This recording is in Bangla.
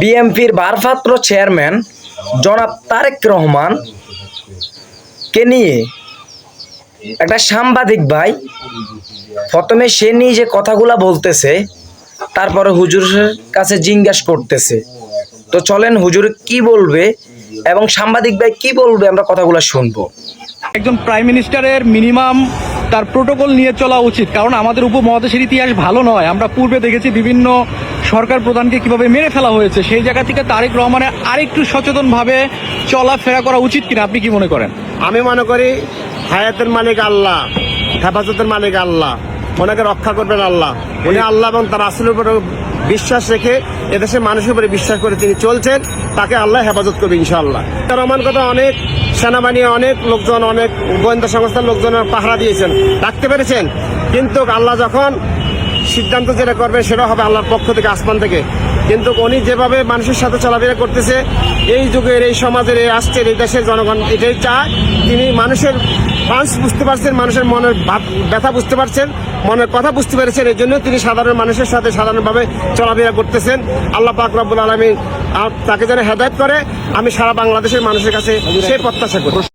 বিএনপির ভারপ্রাপ্ত চেয়ারম্যান জনাব তারেক রহমান কে নিয়ে একটা সাংবাদিক ভাই প্রথমে সে নিজে কথাগুলা বলতেছে, তারপরে হুজুরের কাছে জিজ্ঞাসা করতেছে। তো চলেন হুজুর কি বলবে এবং সাংবাদিক ভাই কি বলবে আমরা কথাগুলো শুনবো। একজন প্রাইম মিনিস্টারের মিনিমাম তার প্রোটোকল নিয়ে চলা উচিত, কারণ আমাদের উপমহাদেশের ইতিহাস ভালো নয়। আমরা পূর্বে দেখেছি বিভিন্ন সরকার প্রধানকে কিভাবে মেরে ফেলা হয়েছে। সেই জায়গা থেকে তারেক রহমানের আরেকটু সচেতনভাবে চলাফেরা করা উচিত কিনা আপনি কি মনে করেন? আমি মনে করি হায়াতের মালিক আল্লাহ, হেফাজতের মালিক আল্লাহ, ওনাকে রক্ষা করবেন আল্লাহ। উনি আল্লাহ এবং তার রাসূলের উপর বিশ্বাস রেখে এদেশের মানুষের উপরে বিশ্বাস করে তিনি চলছেন, তাকে আল্লাহ হেফাজত করবে ইনশাআল্লাহ। রহমান কথা অনেক সেনাবাহিনী, অনেক লোকজন, অনেক গোয়েন্দা সংস্থার লোকজন পাহারা দিয়েছেন, রাখতে পেরেছেন, কিন্তু আল্লাহ যখন সিদ্ধান্ত যেটা করবে সেটা হবে আল্লাহর পক্ষ থেকে, আসমান থেকে। কিন্তু উনি যেভাবে মানুষের সাথে চলাফেরা করতেছে, এই যুগের, এই সমাজের, এই রাষ্ট্রের, এই দেশের জনগণ এটাই চায়। তিনি মানুষের পাঁচ বুঝতে পারছেন, মানুষের মনের ব্যথা বুঝতে পারছেন, মনের কথা বুঝতে পেরেছেন। এই জন্য তিনি সাধারণ মানুষের সাথে সাধারণভাবে চলাফেরা করতেছেন। আল্লাহ পাক রব্বুল আলামিন তাকে যেন হেদায়েত করে, আমি সারা বাংলাদেশের মানুষের কাছে সেই প্রত্যাশা করি।